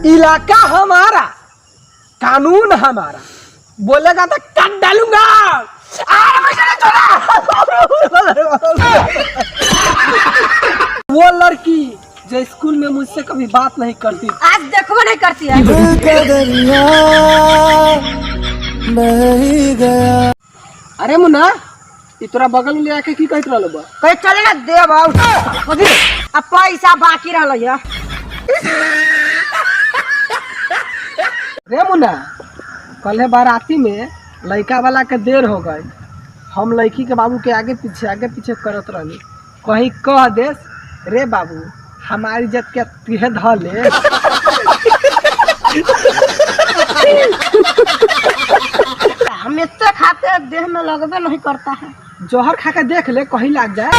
इलाका हमारा, कानून हमारा, बोलेगा तो काट डालूंगा। वो लड़की जो स्कूल में मुझसे कभी बात नहीं करती, आज देखो नहीं करती है। अरे मुन्ना, तोरा बगल में ले आके की कहत रहलो बा? कहे चले ना दे बाबू, अब पैसा बाकी रहल है। रे मुन्ना, कल बाराती में लड़का वाला के देर हो गई, हम लड़की के बाबू के आगे पीछे करत रहनी, कहीं कह दे रे बाबू हमारी इज्जत के तुहे ध ले। हम इतने खाते देह में लगबे नहीं करता है। जौहर खा के देख ले, कहीं लग जाए।